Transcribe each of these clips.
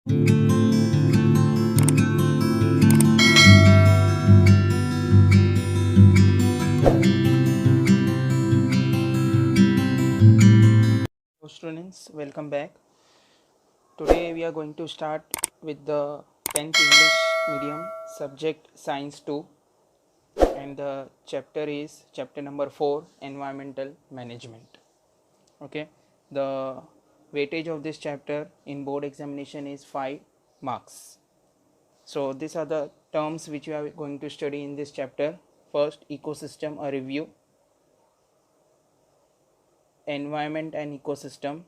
Hello students, welcome back. Today we are going to start with the 10th English medium subject Science 2, and the chapter is chapter number 4, Environmental Management. Okay, the weightage of this chapter in board examination is 5 marks. So these are the terms which we are going to study in this chapter. First, ecosystem, a review. Environment and ecosystem,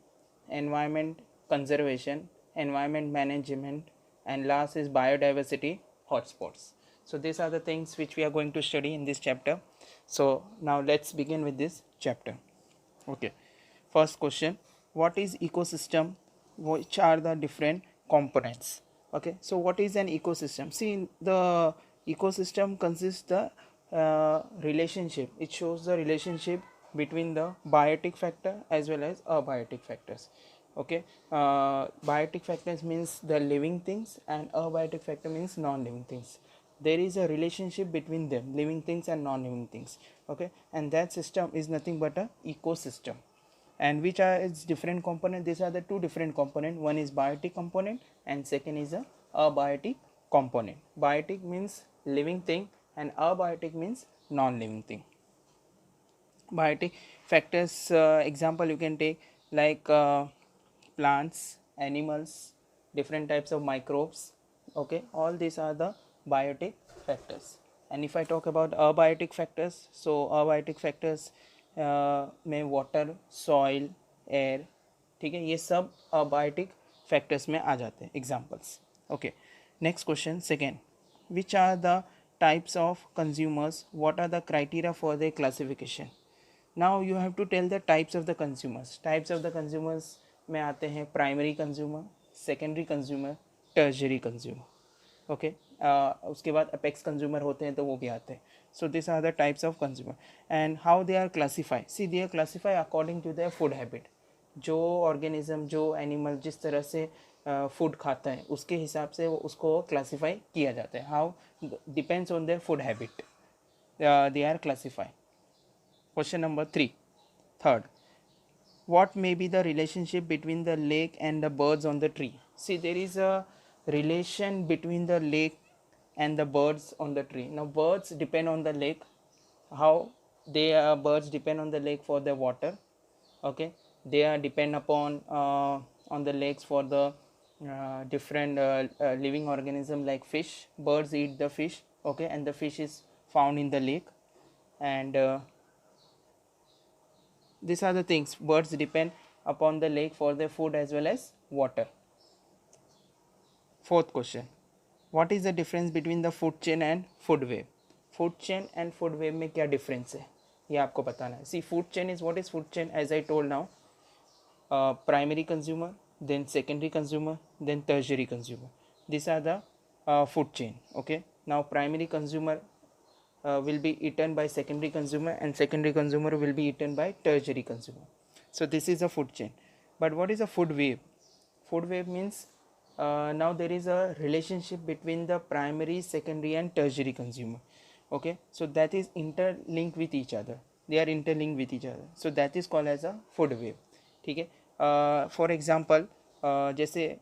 environment conservation, environment management, and last is biodiversity hotspots. So these are the things which we are going to study in this chapter. So now let's begin with this chapter. Okay, first question, what is ecosystem? Which are the different components? Okay, so what is an ecosystem? See, the ecosystem consists the relationship. It shows the relationship between the biotic factor as well as abiotic factors. Okay, biotic factors means the living things and abiotic factor means non-living things. There is a relationship between them, living things and non-living things. Okay, and that system is nothing but a ecosystem. And which are its different component? These are the two different component. One is biotic component and second is a abiotic component. Biotic means living thing and abiotic means non-living thing. Biotic factors, example you can take like plants, animals, different types of microbes. Okay, all these are the biotic factors. And if I talk about abiotic factors, so abiotic factors में water, soil, air, ठीक है, ये सब abiotic factors में आ जाते हैं examples. Okay, next question second, which are the types of consumers, what are the criteria for the classification. Now you have to tell the types of the consumers. Types of the consumers में आते हैं primary consumer, secondary consumer, tertiary consumer. Okay, उसके बाद apex consumer होते हैं तो वो भी आते हैं. So this are the types of consumer and how they are classify. See, they are classify according to their food habit. जो ऑर्गेनिज्म, जो एनिमल जिस तरह से फूड खाता है उसके हिसाब से वो उसको क्लासीफाई किया जाता है. How depends on their food habit they are classify. Question number 3. Third, what may be the relationship between the lake and the birds on the tree? See, there is a relation between the lake and the birds on the tree. Now birds depend on the lake. How they birds depend on the lake for the water. Okay, they are depend upon on the lakes for the different living organism like fish. Birds eat the fish. Okay, and the fish is found in the lake. And these are the things, birds depend upon the lake for their food as well as water. Fourth question, what is the difference between the food chain and food web? Food chain and food web में क्या difference है ये आपको बताना है. See, food chain is, what is food chain? As I told now, primary consumer, then secondary consumer, then tertiary consumer. These are the food chain. Okay, now primary consumer will be eaten by secondary consumer and secondary consumer will be eaten by tertiary consumer. So this is a food chain. But what is a food web? Food web means now there is a relationship between the primary, secondary and tertiary consumer. Okay, so that is interlinked with each other. They are interlinked with each other. So that is called as a food web. ठीक है, for example जैसे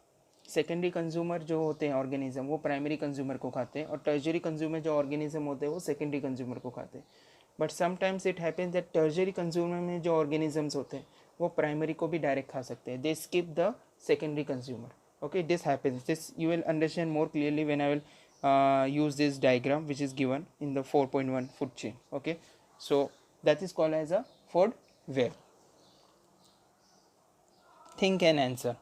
secondary consumer जो होते हैं organism वो primary consumer को खाते हैं और टर्जरी कंज्यूमर जो ऑर्गेनिज्म होते हैं वो सेकेंडरी कंज्यूमर को खाते हैं. But sometimes it happens that टर्जरी consumer में जो ऑर्गेनिजम्स होते हैं वो प्राइमरी को भी डायरेक्ट खा सकते हैं. They skip the secondary consumer. Okay, this happens. This you will understand more clearly when I will use this diagram which is given in the 4.1 food chain. Okay, so that is called as a food web. Think and answer.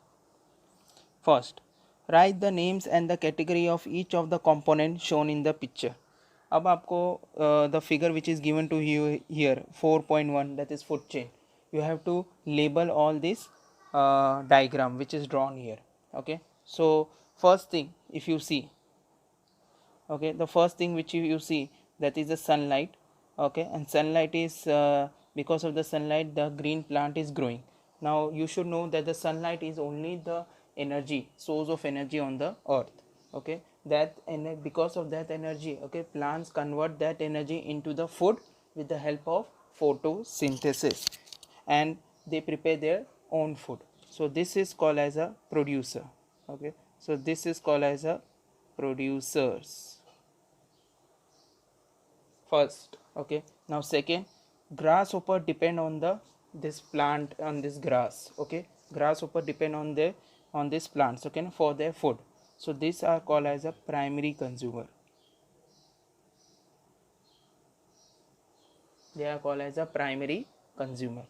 First, write the names and the category of each of the component shown in the picture. अब आपको the figure which is given to you here 4.1, that is food chain, you have to label all this diagram which is drawn here. Okay, so first thing, if you see, okay, the first thing which you see, that is the sunlight. Okay, and sunlight is because of the sunlight the green plant is growing. Now you should know that the sunlight is only the energy, source of energy on the earth. Okay, that, and because of that energy, okay, plants convert that energy into the food with the help of photosynthesis, and they prepare their own food. So this is called as a producer. Okay, so this is called as a producers first. Okay, now second, grasshopper depend on the this plant, on this grass. Okay, grasshopper depend on the on these plants, okay, for their food. So these are called as a primary consumer. They are called as a primary consumer.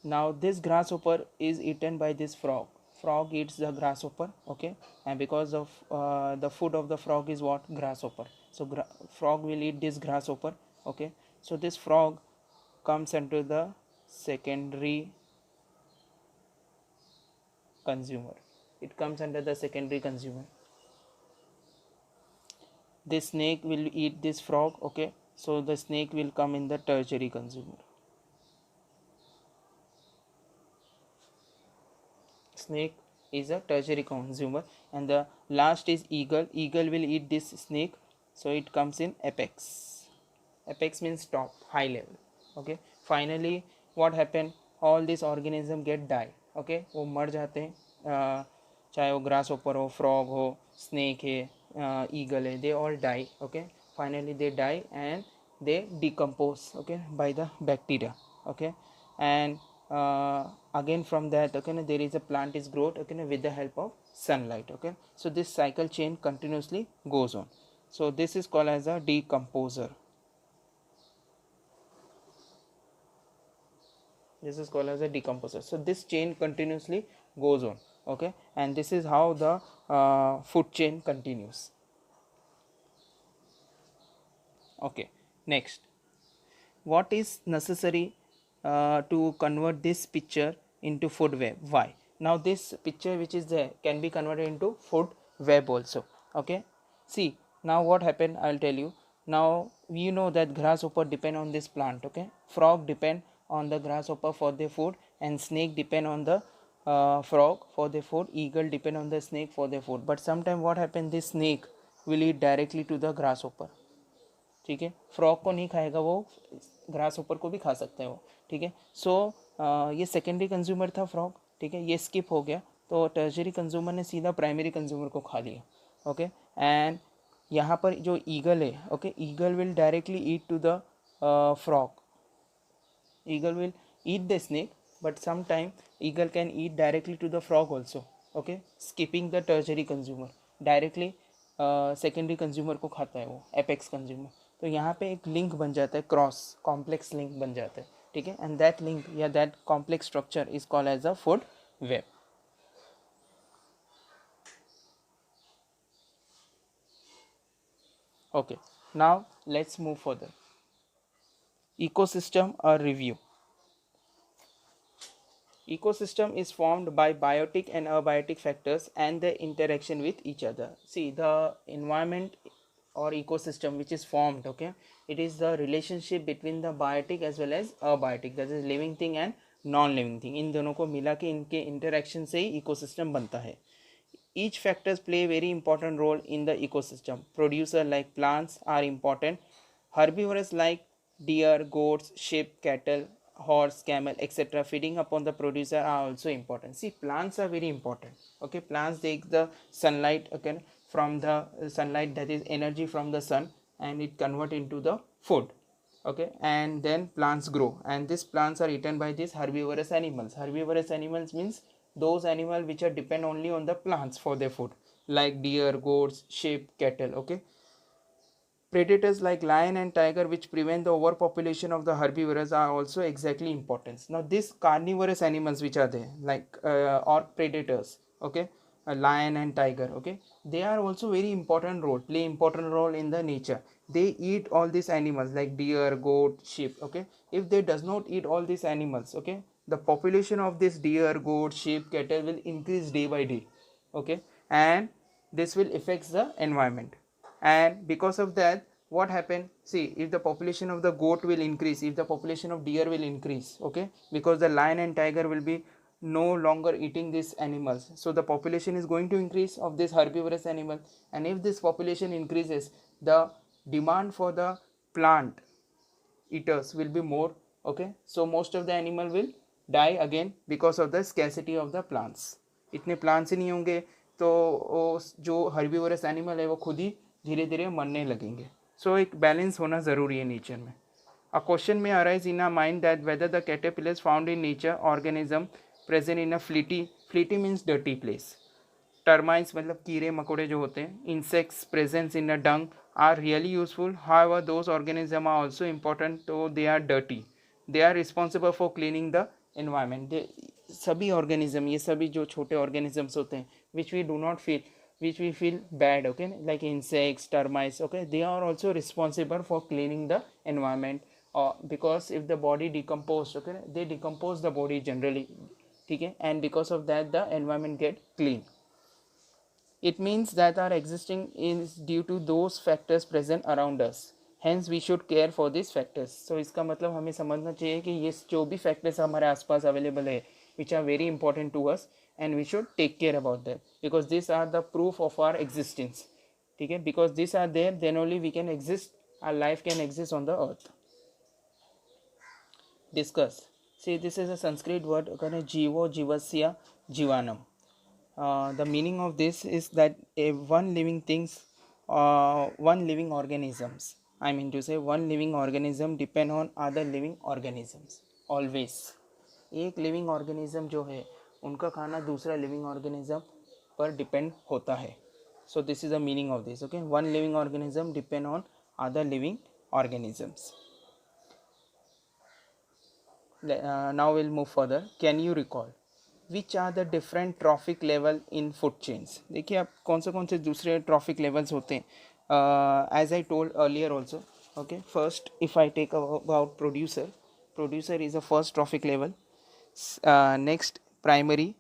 Now this grasshopper is eaten by this frog. Frog eats the grasshopper. Okay, and because of the food of the frog is what? Grasshopper. So frog will eat this grasshopper. Okay, so this frog comes into the secondary consumer. It comes under the secondary consumer. This snake will eat this frog. Okay, so the snake will come in the tertiary consumer. Snake is a tertiary consumer, and the last is eagle. Eagle will eat this snake, so it comes in apex. Apex means top, high level. Okay, finally what happened, all these organism get die. Okay, वो मर जाते हैं, चाहे वो grass hopper हो, frog हो, snake है, eagle है, they all die. Okay, finally they die and they decompose, okay, by the bacteria. Okay, and again from that, okay, there is a plant is growth, okay, with the help of sunlight. Okay, so this cycle chain continuously goes on. So this is called as a decomposer. This is called as a decomposer. So this chain continuously goes on. Okay, and this is how the food chain continues. Okay, next, what is necessary to convert this picture into food web? Why? Now this picture which is there can be converted into food web also. Okay, see, now what happened, I'll tell you. Now you know that grasshopper depend on this plant. Okay, frog depend on the grasshopper for their food, and snake depend on the frog for their food. Eagle depend on the snake for their food. But sometime what happen, this snake will eat directly to the grasshopper. ठीक है, frog को नहीं खाएगा वो, grass ऊपर को भी खा सकते हैं वो. ठीक है, सो ये सेकेंडरी कंज्यूमर था फ्रॉग. ठीक है, ये स्किप हो गया, तो टर्शरी कंज्यूमर ने सीधा प्राइमरी कंज्यूमर को खा लिया. ओके, एंड यहाँ पर जो ईगल है, okay, eagle will directly eat to the frog. Eagle will eat the snake, but some time eagle can eat directly to the frog also. Okay, skipping the tertiary consumer, directly secondary consumer को खाता है वो, apex consumer. तो यहाँ पे एक link बन जाता है, क्रॉस कॉम्प्लेक्स लिंक बन जाता है. ठीक है, एंड दैट लिंक या that complex structure is called as a food web. Okay, now let's move further. Ecosystem or review. Ecosystem is formed by biotic and abiotic factors and their interaction with each other. See, the environment or ecosystem which is formed, okay, it is the relationship between the biotic as well as abiotic, that is living thing and non living thing. इन दोनों को मिला के इनके interaction से ही ecosystem बनता है. Each factors play a very important role in the ecosystem. Producer like plants are important. Herbivores like deer, goats, sheep, cattle, horse, camel, etc. feeding upon the producer are also important. See, plants are very important. Okay, plants take the sunlight, okay, from the sunlight, that is energy from the sun, and it convert into the food. Okay, and then plants grow, and these plants are eaten by these herbivorous animals. Herbivorous animals means those animals which are depend only on the plants for their food, like deer, goats, sheep, cattle. Okay, predators like lion and tiger which prevent the overpopulation of the herbivores are also exactly important. Now these carnivorous animals which are there, like or predators, okay, a lion and tiger, okay, they are also very important role, play important role in the nature. They eat all these animals like deer, goat, sheep. Okay, if they does not eat all these animals, okay, the population of this deer, goat, sheep, cattle will increase day by day. Okay, and this will affect the environment. And because of that, what happen, see, if the population of the goat will increase, if the population of deer will increase, okay, because the lion and tiger will be no longer eating these animals, so the population is going to increase of this herbivorous animal, and if this population increases, the demand for the plant eaters will be more. Okay, so most of the animal will die again because of the scarcity of the plants. इतने plants ही नहीं होंगे तो जो herbivorous animal है वो खुद ही धीरे धीरे मरने लगेंगे. So एक balance होना ज़रूरी है nature में. A question may arise in our mind that whether the caterpillars found in nature organism present in a fleety means dirty place. Termites मतलब कीड़े मकोड़े जो होते हैं, insects present in the dung are really useful. However, those organisms are also important, though they are dirty. They are responsible for cleaning the environment. सभी organism, ये सभी जो छोटे organisms होते हैं, which we do not feel, which we feel bad, okay, like insects, termites, okay, they are also responsible for cleaning the environment. Because if the body decomposed, okay, they decompose the body generally, okay, and because of that the environment get clean. It means that our existing is due to those factors present around us. Hence we should care for these factors. So इसका मतलब हमें समझना चाहिए कि ये जो भी factors हमारे आसपास available है, which are very important to us, and we should take care about them because these are the proof of our existence. ठीक है, because these are there, then only we can exist, our life can exist on the earth. Discuss. See, this is a Sanskrit word, jivo jivasya jivanam. The meaning of this is that one living organisms, I mean to say one living organism depend on other living organisms always. एक living organism जो है उनका खाना दूसरा living organism पर depend होता है. So this is the meaning of this. Okay, one living organism depend on other living organisms. Now we'll move further. Can you recall which are the different trophic level in food chains? देखिए आप कौन से दूसरे trophic levels होते हैं. As I told earlier also, okay, first if I take about producer is a first trophic level. Next primary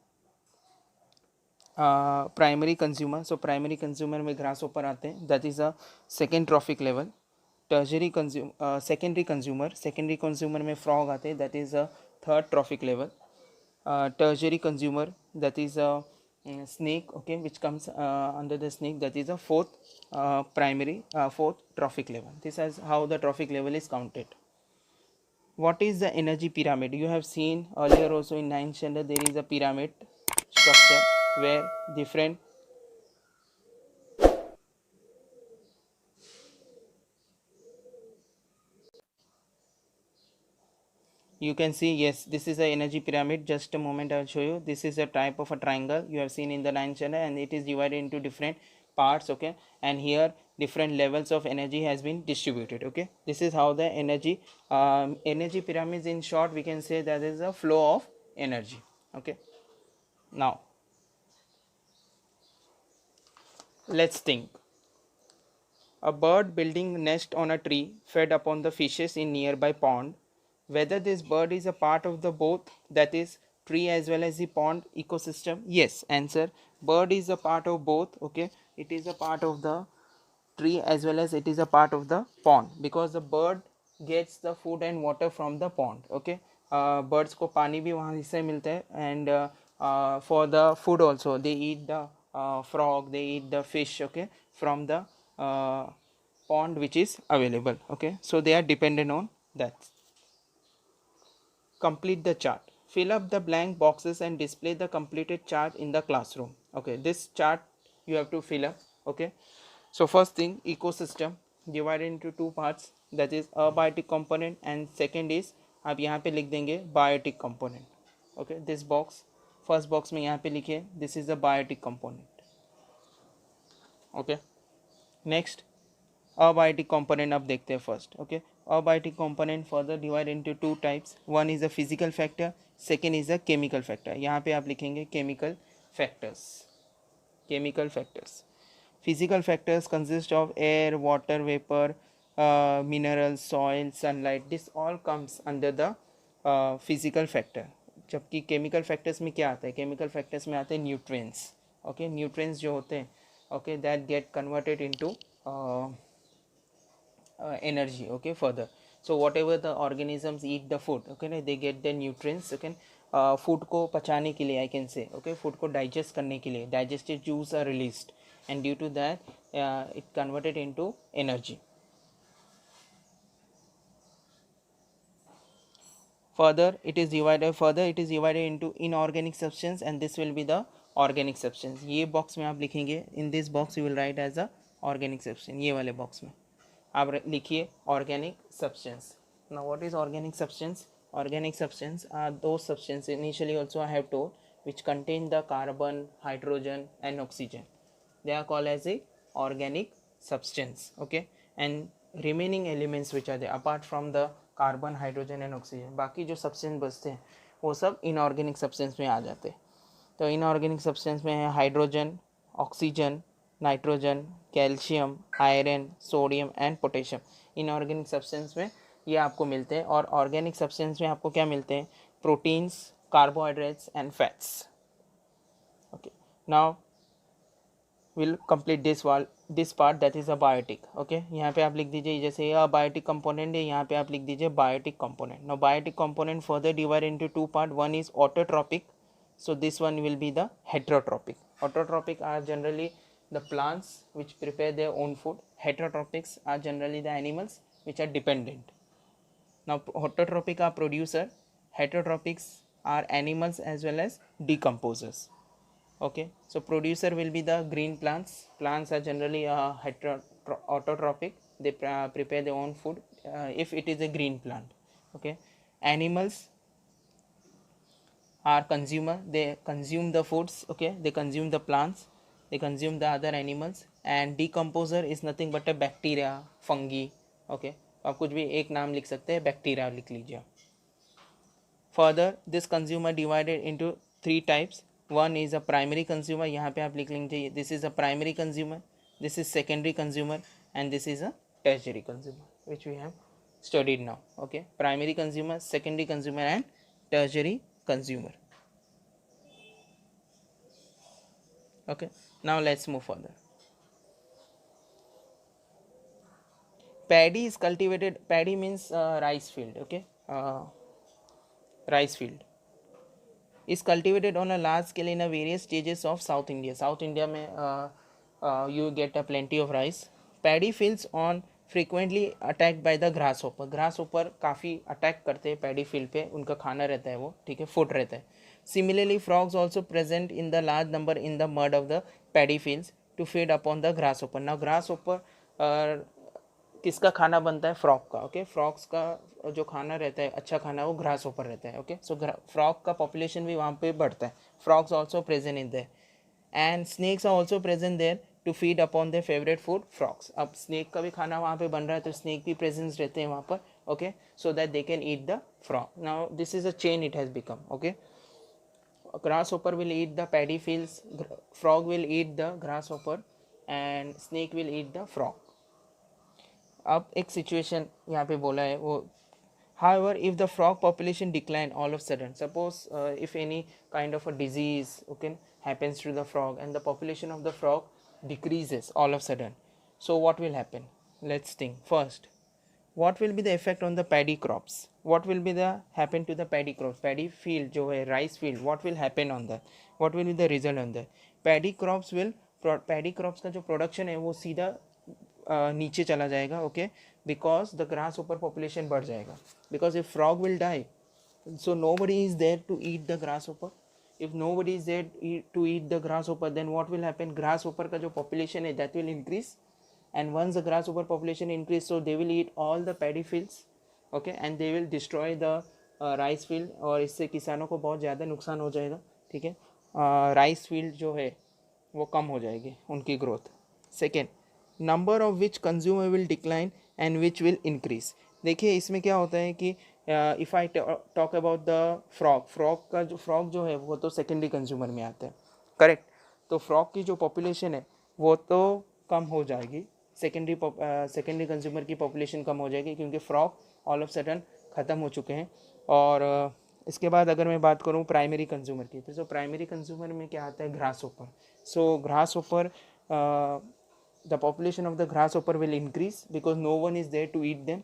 consumer, so primary consumer में grasshopper आते हैं, that is a second trophic level. Tertiary secondary consumer में frog आते हैं, that is a third trophic level. Tertiary consumer, that is a snake, okay, which comes under the snake, that is a fourth trophic level. This is how the trophic level is counted. What is the energy pyramid? You have seen earlier also in 9th standard there is a pyramid structure where different you can see, yes, this is a energy pyramid. Just a moment, I will show you. This is a type of a triangle you have seen in the 9th standard, and it is divided into different parts, okay, and here different levels of energy has been distributed. Okay, this is how the energy pyramids, in short we can say that is a flow of energy. Okay, now let's think. A bird building nest on a tree fed upon the fishes in nearby pond. Whether this bird is a part of the both, that is tree as well as the pond ecosystem? Yes, answer, bird is a part of both. Okay, it is a part of the tree as well as it is a part of the pond, because the bird gets the food and water from the pond. Okay, birds को पानी भी वहाँ से मिलता है, and for the food also they eat the frog, they eat the fish, okay, from the pond which is available. Okay, so they are dependent on that. Complete the chart. Fill up the blank boxes and display the completed chart in the classroom. Okay, this chart you have to fill up. Okay, so first thing, ecosystem divided into two parts, that is abiotic component, and second is आप यहाँ पे लिख देंगे biotic component. Okay, this box, first box में यहाँ पे लिखिए this is the biotic component. Okay, next abiotic component अब देखते हैं first. Okay, abiotic component further divide into two types. One is a physical factor, second is a chemical factor. यहाँ पे आप लिखेंगे chemical factors. Chemical factors. Physical factors consist of air, water vapor, minerals, soil, sunlight. This all comes under the physical factor. जबकि chemical factors में क्या आता है? Chemical factors में आते हैं nutrients. Okay, nutrients जो होते हैं, okay, that get converted into energy. Okay, further, so whatever the organisms eat the food, okay, they get the nutrients, okay, food को पचाने के लिए, I can say, okay, food को डाइजेस्ट करने के लिए digestive juice are released and due to that it converted into energy. Further it is divided into inorganic substance and this will be the organic substance. ये box में आप लिखेंगे, in this box you will write as a organic substance. ये वाले box में आप लिखिए organic substance. Now what is organic substance? Organic substance are those substances, initially also I have told, which contain the carbon, hydrogen and oxygen. They are called as a organic substance. Okay, and remaining elements which are there apart from the carbon, hydrogen and oxygen, बाकी जो substance बचते हैं वो सब inorganic substance में आ जाते हैं. तो इनऑर्गेनिक सब्सटेंस में है hydrogen, oxygen, nitrogen, calcium, iron, sodium and potassium. Inorganic substance में ये आपको मिलते हैं. और ऑर्गेनिक सब्सटेंस में आपको क्या मिलते हैं? Proteins, carbohydrates and fats. Okay, now will complete this part, that is a biotic. Okay, यहाँ पे आप लिख दीजिए, जैसे ये बायोटिक कंपोनेंट है, यहाँ पे आप लिख दीजिए biotic component. Now biotic component further divide into two part. One is autotrophic, so this one will be the heterotropic. Autotrophic are generally the plants which prepare their own food. Heterotropics are generally the animals which are dependent. Now autotrophic are producer, heterotropics are animals as well as decomposers. Okay, so producer will be the green plants. Plants are generally autotrophic, they prepare their own food if it is a green plant. Okay, animals are consumer, they consume the foods. Okay, they consume the plants, they consume the other animals. And decomposer is nothing but a bacteria, fungi. Okay, आप कुछ भी एक नाम लिख सकते हैं, bacteria लिख लीजिए. Further this consumer divided into three types. One is a primary consumer, यहाँ पे आप लिख लेंगे, this is a primary consumer, this is secondary consumer and this is a tertiary consumer, which we have studied now. Okay, primary consumer, secondary consumer and tertiary consumer. Okay, now let's move further. Paddy is cultivated, paddy means rice field. Okay, rice field is cultivated on a large scale in a various stages of South India. South India में you get a plenty of rice. Paddy fields on frequently attacked by the grasshopper. grasshopper काफ़ी attack करते हैं paddy field पे, उनका खाना रहता है वो, ठीक है, फूड रहता है. Similarly frogs also present in the large number in the mud of the paddy fields to feed upon the grasshopper. Now grasshopper किसका खाना बनता है? फ्रॉग का. ओके, फ्रॉग्स का जो खाना रहता है, अच्छा खाना, वो ग्रास ऊपर रहता है. ओके, सो फ्रॉग का पॉपुलेशन भी वहाँ पे बढ़ता है. Frogs also present in there and snakes are also present there to feed upon their favourite food frogs. अब स्नेक का भी खाना वहाँ पे बन रहा है तो स्नेक भी प्रेजेंस रहते हैं वहाँ पर. Okay, so that they can eat the frog. Now this is a chain it has become. Okay, grasshopper will eat the paddy fields, frog will eat the grasshopper and snake will eat the frog. अब एक situation यहाँ पे बोला है वो, however if the frog population decline all of a sudden, suppose if any kind of a disease, okay, happens to the frog and the population of the frog decreases all of a sudden, so what will happen? Let's think first. What will be the effect on the paddy crops? What will be the happen to the paddy crops? Paddy field जो है, rice field, what will happen on that? What will be the result on that? Paddy crops का जो production है वो सीधा नीचे चला जाएगा. Okay, because the grasshopper population बढ़ जाएगा. Because if frog will die, so nobody is there to eat the grasshopper. If nobody is there to eat the grasshopper, then what will happen? Grasshopper का जो population है that will increase. And once the grasshopper population increase, so they will eat all the paddy fields. Okay, and they will destroy the rice field. और इससे किसानों को बहुत ज़्यादा नुकसान हो जाएगा. ठीक है, राइस फील्ड जो है वो कम हो जाएगी उनकी growth. Second, number of which consumer will decline and which will increase. देखिए इसमें क्या होता है कि if I talk about the frog जो है वो तो सेकेंडरी कंज्यूमर में आता है. करेक्ट, तो फ्रॉग की जो पॉपुलेशन है वो तो कम हो जाएगी. सेकेंडरी कंज्यूमर की पॉपुलेशन कम हो जाएगी क्योंकि फ्रॉग ऑल ऑफ सडन ख़त्म हो चुके हैं. और इसके बाद अगर मैं बात करूँ प्राइमरी कंज्यूमर की, तो प्राइमरी कंज्यूमर में क्या आता है? Grasshopper. So grasshopper, the population of the grasshopper will increase because no one is there to eat them.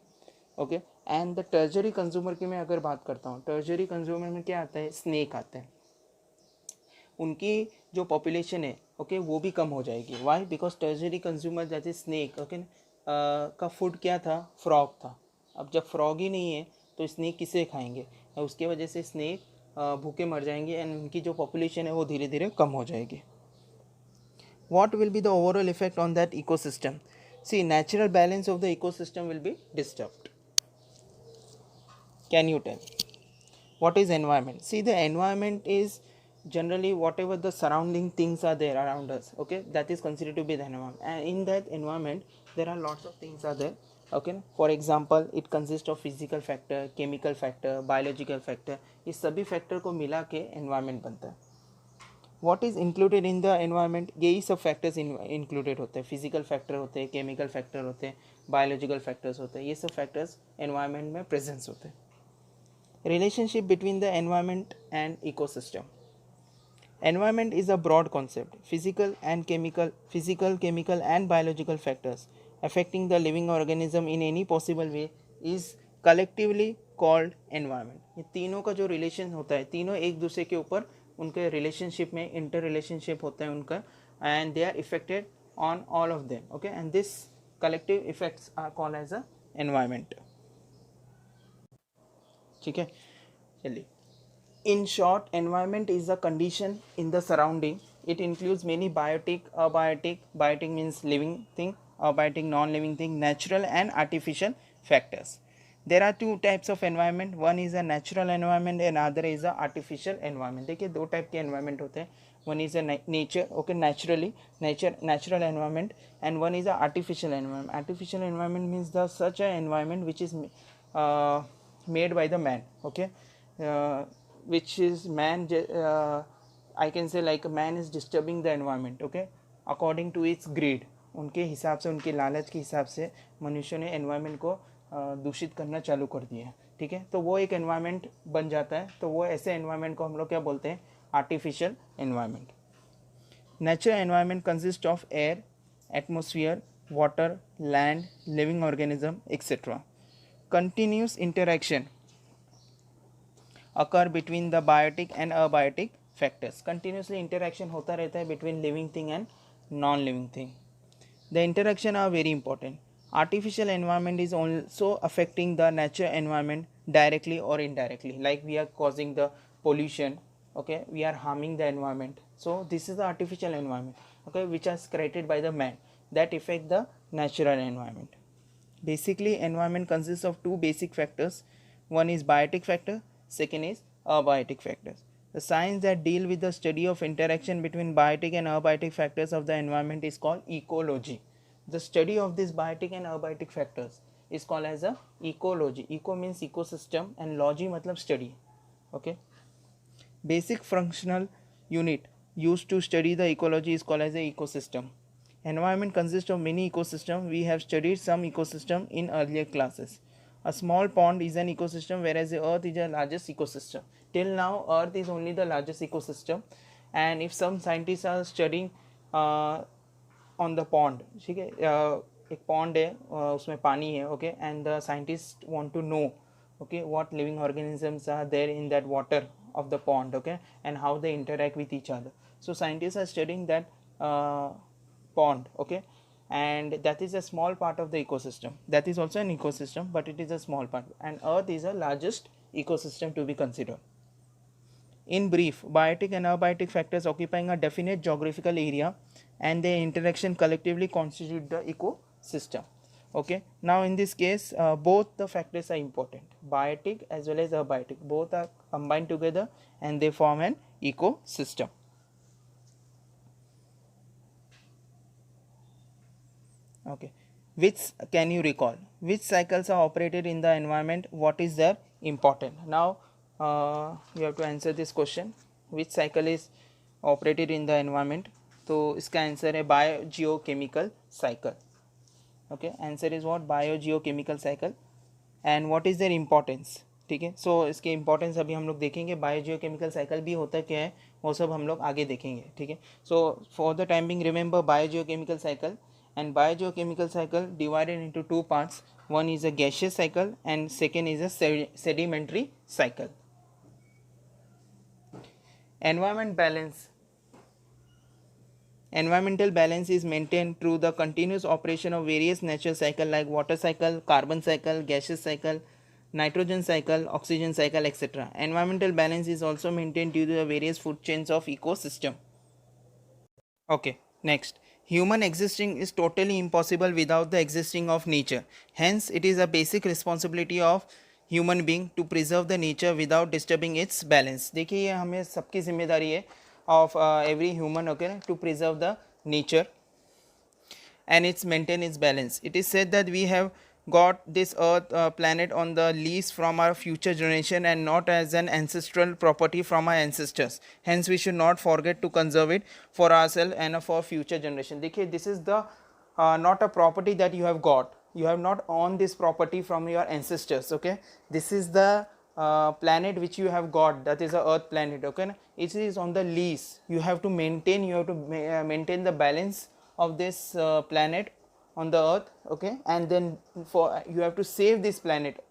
Okay, and the tertiary consumer की मैं अगर बात करता हूँ, टर्जरी कंज्यूमर में क्या आता है, स्नेक आता है, उनकी जो पॉपुलेशन है ओके वो भी कम हो जाएगी. वाई? बिकॉज टर्जरी कंज्यूमर जैसे स्नेक ओके का फूड क्या था, फ्रॉग था. अब जब फ्रॉग ही नहीं है तो स्नेक किसे खाएंगे, और उसके वजह से स्नेक भूखे मर जाएंगे एंड उनकी जो पॉपुलेशन है वो धीरे धीरे कम हो जाएगी. What will be the overall effect on that ecosystem? See, natural balance of the ecosystem will be disturbed. Can you tell? What is environment? See, the environment is generally whatever the surrounding things are there around us, okay, that is considered to be the environment. And in that environment there are lots of things are there, okay. For example, it consists of physical factor, chemical factor, biological factor. इस सभी factor को मिला के environment बनता है. What is included in the environment, यही सब factors included होते हैं. फिजिकल फैक्टर होते हैं, केमिकल फैक्टर होते हैं, बायोलॉजिकल फैक्टर्स होते हैं, ये सब फैक्टर्स एनवायरनमेंट में प्रेजेंस होते हैं. Relationship between the environment and ecosystem. Environment is a broad concept. Physical chemical and biological factors affecting the living organism in any possible way is collectively called environment. ये तीनों का जो relation होता है, तीनों एक दूसरे के ऊपर उनके रिलेशनशिप में इंटर रिलेशनशिप होता है उनका, and they are affected on all of them, okay, and this collective effects are called as a environment. ठीक है, चलिए. In short, environment is a condition in the surrounding. It includes many biotic, abiotic. Biotic means living thing, abiotic non-living thing, natural and artificial factors. There are two types of environment. One is a natural environment and other is a artificial environment. देखिए दो type के environment होते हैं. One is a nature, okay, natural environment, and one is a artificial environment. Artificial environment means the such a environment which is made by the man, okay. Which is man, I can say like man is disturbing the environment, okay, according to its greed. उनके हिसाब से, उनके लालच के हिसाब से मनुष्य ने एनवायरनमेंट को दूषित करना चालू कर दिया है. ठीक है, तो वो एक एनवायरनमेंट बन जाता है. तो वो ऐसे एनवायरनमेंट को हम लोग क्या बोलते हैं, artificial environment. Natural environment consist of air, atmosphere, water, land, living organism etcetera. Continuous interaction occur between the biotic and abiotic factors. Continuously interaction होता रहता है between living thing and non-living thing. The interaction are very important. Artificial environment is also affecting the natural environment directly or indirectly. Like we are causing the pollution, okay, we are harming the environment. So this is the artificial environment, okay, which is created by the man that affect the natural environment. Basically, environment consists of two basic factors. One is biotic factor, second is abiotic factors. The science that deal with the study of interaction between biotic and abiotic factors of the environment is called ecology. The study of these biotic and abiotic factors is called as a ecology. Eco means ecosystem and logy matlab study, okay. Basic functional unit used to study the ecology is called as a ecosystem. Environment consists of many ecosystems. We have studied some ecosystem in earlier classes. A small pond is an ecosystem, whereas the earth is the largest ecosystem. Till now, earth is only the largest ecosystem, and if some scientists are studying on the pond, ठीक है, एक pond है, उसमें पानी है, okay, and the scientists want to know, okay, what living organisms are there in that water of the pond, okay, and how they interact with each other. So scientists are studying that pond, okay, and that is a small part of the ecosystem. That is also an ecosystem, but it is a small part, and earth is the largest ecosystem to be considered. In brief, biotic and abiotic factors occupying a definite geographical area and their interaction collectively constitute the ecosystem, okay. Now in this case, both the factors are important, biotic as well as abiotic, both are combined together and they form an ecosystem. Okay, which can you recall, which cycles are operated in the environment, what is their important? Now you have to answer this question, which cycle is operated in the environment. तो इसका answer है biogeochemical cycle, okay. Answer is what, biogeochemical cycle. And what is their importance, ठीक है. सो इसके importance अभी हम लोग देखेंगे. बायोजियोकेमिकल साइकिल भी होता क्या है वो सब हम लोग आगे देखेंगे, ठीक है. So for the time being remember biogeochemical cycle And biogeochemical cycle divided into two parts. One is a gaseous cycle and second is a sedimentary cycle. Environment balance. Environmental balance is maintained through the continuous operation of various natural cycles like water cycle, carbon cycle, gaseous cycle, nitrogen cycle, oxygen cycle, etc. Environmental balance is also maintained due to the various food chains of ecosystem. Okay, next. Human existing is totally impossible without the existing of nature. Hence, it is a basic responsibility of human being to preserve the nature without disturbing its balance. देखिए ये हमें सबकी जिम्मेदारी है of every human, okay, to preserve the nature and its maintain its balance. It is said that we have got this earth planet on the lease from our future generation and not as an ancestral property from our ancestors. Hence we should not forget to conserve it for ourselves and for future generation. देखिए this is the not a property that you have got. You have not owned this property from your ancestors. Okay, this is the planet which you have got, that is a earth planet. Okay, it is on the lease. You have to maintain, maintain the balance of this planet on the earth. Okay, and then for you have to save this planet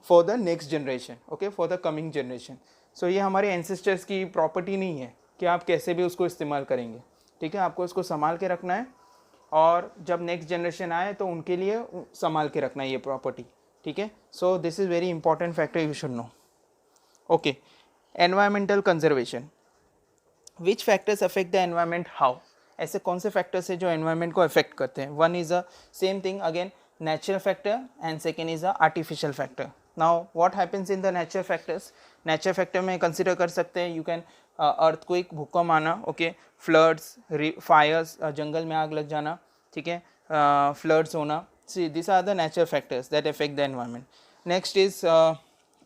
for the next generation. Okay, for the coming generation. So ये हमारे ancestors की property नहीं है कि आप कैसे भी उसको इस्तेमाल करेंगे. ठीक है, आपको उसको संभाल के रखना है और जब नेक्स्ट जनरेशन आए तो उनके लिए संभाल के रखना है ये प्रॉपर्टी. ठीक है, so this is very important factor you should know. Okay, environmental conservation. Which factors affect the environment how. ऐसे कौन से फैक्टर्स है जो एनवायरमेंट को अफेक्ट करते हैं. One is a same thing again, natural factor and second is a artificial factor. Now what happens in the natural factors. Natural factor में consider कर सकते हैं, यू कैन अर्थक्वेक, भूकंप आना, ओके, फ्लड्स, फायर्स, जंगल में आग लग जाना, ठीक है, फ्लड्स होना. See, these are the natural factors that affect the environment. Next is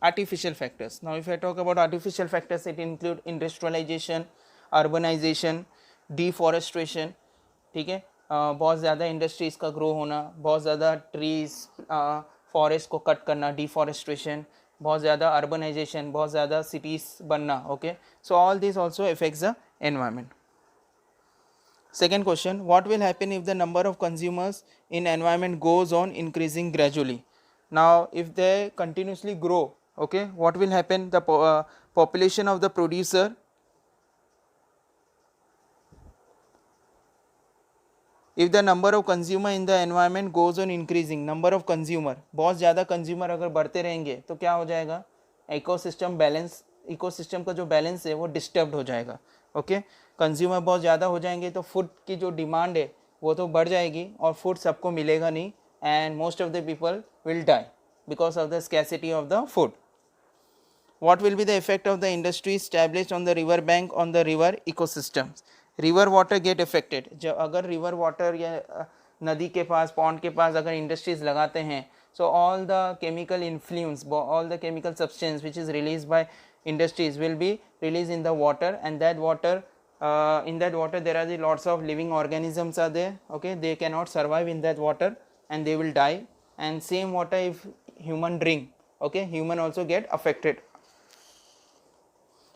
artificial factors. Now, if I talk about artificial factors, it include industrialization, urbanization, deforestation. ठीक है, बहुत ज़्यादा इंडस्ट्रीज़ का ग्रो होना, बहुत ज़्यादा ट्रीज़, फॉरेस्ट को कट करना, डिफॉरेस्ट्रेशन, बहुत ज़्यादा अर्बनाइजेशन, बहुत ज़्यादा सिटीज़ बनना. Okay, so all this also affects the environment. Second question, what will happen if the number of consumers in environment goes on increasing gradually. Now if they continuously grow, okay, what will happen. The population of the producer, if the number of consumer in the environment goes on increasing, number of consumer, बहुत ज़्यादा consumer अगर बढ़ते रहेंगे तो क्या हो जाएगा, ecosystem balance, ecosystem का जो बैलेंस है वो डिस्टर्ब हो जाएगा. ओके, कंज्यूमर बहुत ज़्यादा हो जाएंगे तो फूड की जो डिमांड है वो तो बढ़ जाएगी और फूड सबको मिलेगा नहीं and most of the people will die because of the scarcity of the food. What will be the effect of the industry established on the river bank on the river ecosystems. River water get affected. जब अगर river water या नदी के पास, pond के पास अगर industries लगाते हैं, so all the chemical influence, all the chemical substance which is released by industries will be released in the water, and that water in that water there are the lots of living organisms are there. Okay, they cannot survive in that water and they will die. And same water if human drink, okay, human also get affected.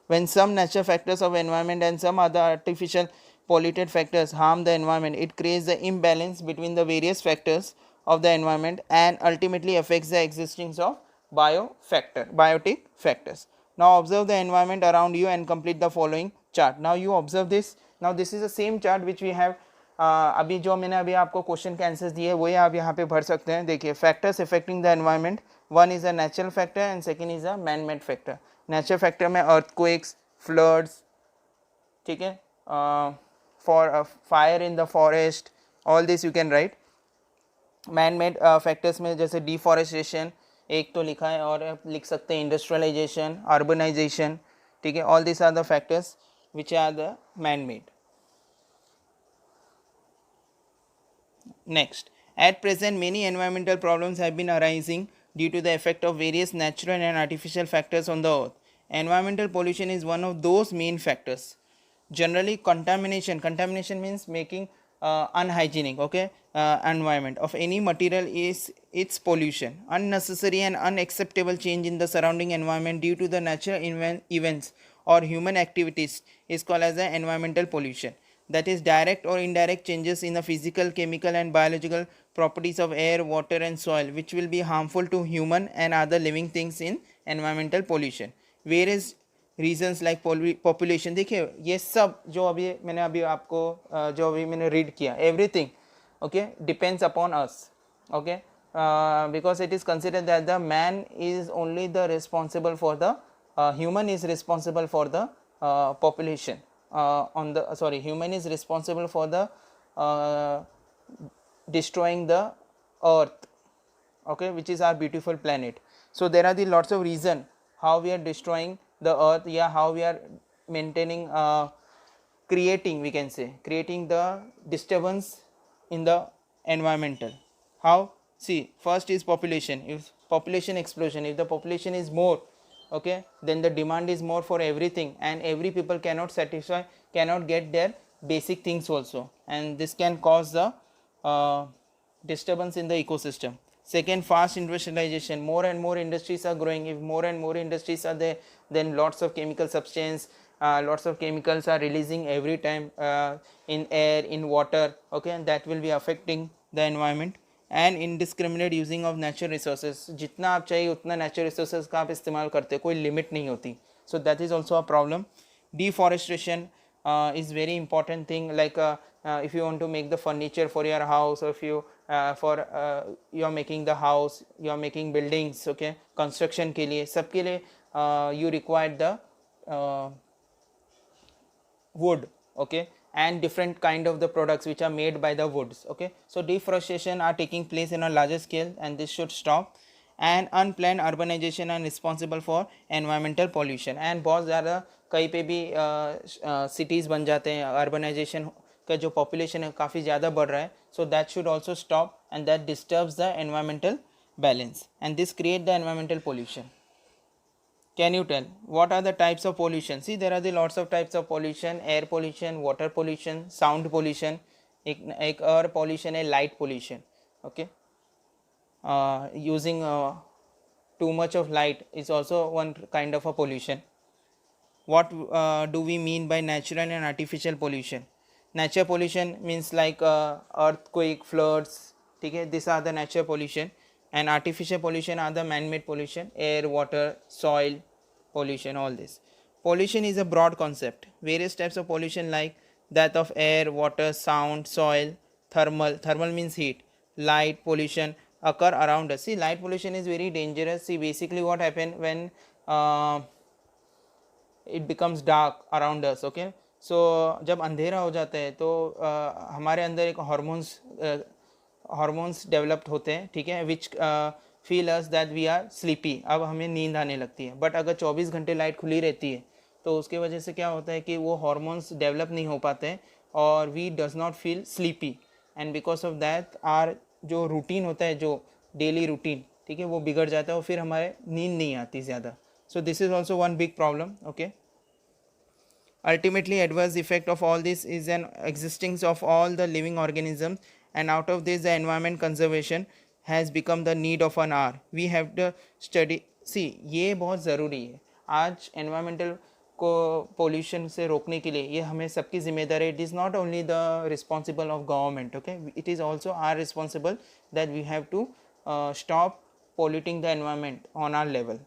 When some natural factors of environment and some other artificial polluted factors harm the environment, it creates the imbalance between the various factors of the environment and ultimately affects the existence of biotic factors. Now observe the environment around you and complete the following chart. Now you observe this. Now this is the same chart which we have अभी जो मैंने अभी आपको question के answers दिए वही आप यहाँ पे भर सकते हैं. देखिए, factors affecting the environment, one is a natural factor and second is a man made factor. Natural factor में अर्थक्वेक्स, फ्लड्स, ठीक है, for fire in the forest, all this you can write. Man made factors में जैसे deforestation एक तो लिखा है और आप लिख सकते हैं इंडस्ट्रियलाइजेशन, अर्बनाइजेशन, ठीक है, all this are the factors which are the man made. Next, at present many environmental problems have been arising due to the effect of various natural and artificial factors on the earth. Environmental pollution is one of those main factors. Generally, contamination means making unhygienic, okay, environment of any material is its pollution. Unnecessary and unacceptable change in the surrounding environment due to the natural events or human activities is called as the environmental pollution. that is direct or indirect changes in the physical, chemical and biological properties of air, water and soil which will be harmful to human and other living things in environmental pollution. Various reasons like population. देखिए ये सब जो अभी मैंने अभी आपको जो अभी मैंने रीड किया, everything okay depends upon us. Okay because it is considered that the man is only the responsible for the human is responsible for the population on the human is responsible for the destroying the earth, okay, which is our beautiful planet. So there are the lots of reason how we are destroying the earth, yeah, how we are maintaining creating, we can say, creating the disturbance in the environmental. How? See, first is population. If population explosion, if the population is more, okay, then the demand is more for everything and every people cannot satisfy, cannot get their basic things also, and this can cause the disturbance in the ecosystem. Second, fast industrialization. More and more industries are growing. If more and more industries are there, then lots of chemical substance, lots of chemicals are releasing every time in air, in water, okay, and that will be affecting the environment. And indiscriminate using of natural resources. जितना आप चाहिए उतना natural resources का आप इस्तेमाल करते, कोई limit नहीं होती. So that is also a problem. Deforestation is very important thing, like if you want to make the furniture for your house, or if you you are making the house, you are making buildings, okay, construction के लिए, सब के लिए you require the wood, okay, and different kind of the products which are made by the woods, okay. So deforestation are taking place in a larger scale and this should stop. And unplanned urbanization are responsible for environmental pollution. And बहुत ज़्यादा कहीं पे भी cities बन जाते हैं, urbanization का जो population है काफ़ी ज़्यादा बढ़ रहा है, so that should also stop and that disturbs the environmental balance and this create the environmental pollution. Can you tell what are the types of pollution? See, there are the lots of types of pollution: air pollution, water pollution, sound pollution. एक और pollution है light pollution, okay. Using too much of light is also one kind of a pollution. What do we mean by natural and artificial pollution? Natural pollution means like earthquake, floods, okay, these are the natural pollution. And artificial pollution are the man-made pollution: air, water, soil pollution, all this. Pollution is a broad concept. Various types of pollution like that of air, water, sound, soil, thermal means heat, light pollution occur around us. See, light pollution is very dangerous. See, basically what happen when it becomes dark around us, okay. So जब अंधेरा हो जाता है तो हमारे अंदर एक hormones developed होते हैं, ठीक है, which feel us that we are sleepy. अब हमें नींद आने लगती है. बट अगर 24 घंटे लाइट खुली रहती है तो उसके वजह से क्या होता है कि वो हॉर्मोन्स डेवलप नहीं हो पाते हैं और we does not feel sleepy. And because of that आर जो रूटीन होता है, जो डेली रूटीन, ठीक है, वो बिगड़ जाता है और फिर हमारे नींद नहीं आती ज़्यादा. So this is also one big problem, okay. Ultimately, adverse effect of all this is an existence of all the living organisms, and out of this, the environment conservation has become the need of an hour. We have to study. See, ये बहुत ज़रूरी है आज environmental को pollution से रोकने के लिए. ये हमें सबकी जिम्मेदारी. It is not only the responsible of government, okay. It is also our responsible that we have to stop polluting the environment on our level.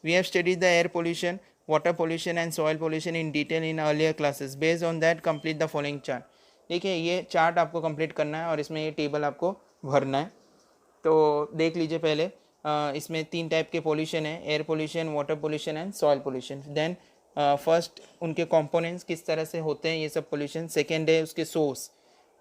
We have studied the air pollution, water pollution and soil pollution in detail in earlier classes. Based on that, complete the following chart. देखिए ये chart आपको complete करना है और इसमें ये table आपको भरना है. तो देख लीजिए पहले. इसमें 3 टाइप के पोल्यूशन है: air pollution, water pollution and soil pollution. Then first उनके कंपोनेंट्स किस तरह से होते हैं ये सब पोल्यूशन. सेकेंड है उसके सोर्स,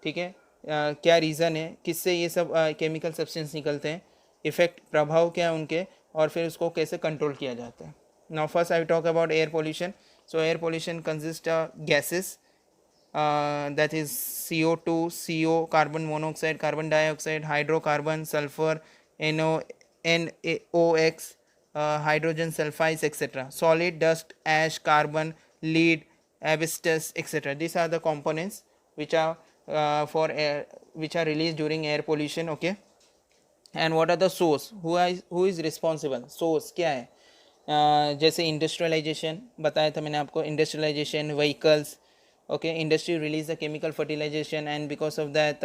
ठीक है, क्या रीज़न है, किससे ये सब केमिकल सब्सटेंस निकलते हैं, इफेक्ट, प्रभाव क्या है उनके, और फिर उसको कैसे कंट्रोल किया जाता है. Now first I will talk about air pollution. So air pollution consists of gases, that is CO2, CO, carbon monoxide, carbon dioxide, hydrocarbon, sulfur, NOx, hydrogen sulfides, etc. Solid, dust, ash, carbon, lead, asbestos, etc. These are the components which are for air, which are released during air pollution, okay. And what are the source? Who is responsible? Source क्या है? जैसे industrialisation बताया था मैंने आपको. Industrialisation, vehicles, Okay, industry release the chemical fertilization, and because of that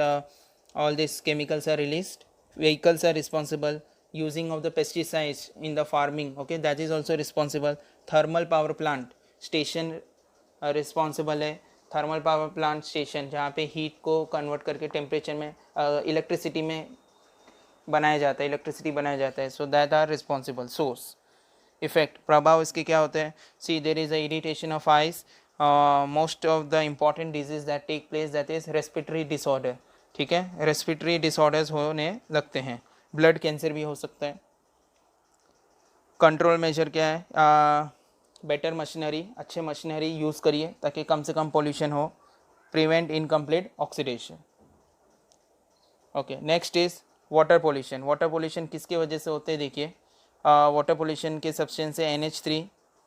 all these chemicals are released. Vehicles are responsible. Using of the pesticides in the farming, okay, that is also responsible. Thermal power plant station responsible है. Thermal power plant station जहाँ पे heat को convert करके temperature में electricity में बनाया जाता है, इलेक्ट्रिसिटी बनाया जाता है. So that are responsible. Source effect प्रभाव इसके क्या होते हैं? See there is a irritation of eyes. Most of the important disease that take place that is respiratory disorder. ठीक है, रेस्पिरेटरी डिसऑर्डर्स होने लगते हैं. ब्लड कैंसर भी हो सकता है. कंट्रोल मेजर क्या है? बेटर मशीनरी, अच्छे मशीनरी यूज़ करिए ताकि कम से कम पोल्यूशन हो. Prevent incomplete oxidation. Okay, next is water pollution. Water pollution किसके वजह से होते हैं? देखिए, वाटर पोल्यूशन के सब्सटेंस है NH3,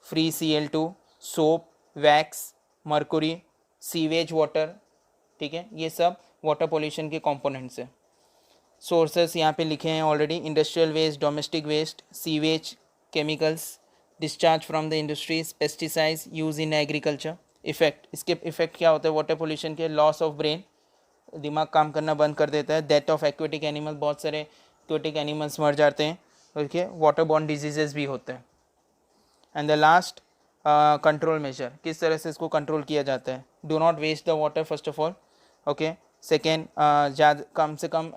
free Cl2, soap, wax, mercury, sewage water. ठीक है, ये सब वाटर पोल्यूशन के कंपोनेंट्स है. सोर्सेस यहाँ पे लिखे हैं already. Industrial waste, domestic waste, sewage, chemicals, discharge from the industries, pesticides use in agriculture. Effect, इसके इफेक्ट क्या होता है वाटर पोल्यूशन के? लॉस ऑफ ब्रेन, दिमाग काम करना बंद कर देता है. डेथ ऑफ एक्वेटिक एनिमल, बहुत सारे एक्वेटिक एनिमल्स मर जाते हैं. ओके, वाटर बॉर्न डिजीजेस भी होते हैं. And the last, control measure, किस तरह से इसको कंट्रोल किया जाता है? Do not waste the water first of all. Okay, second, ज़्यादा कम से कम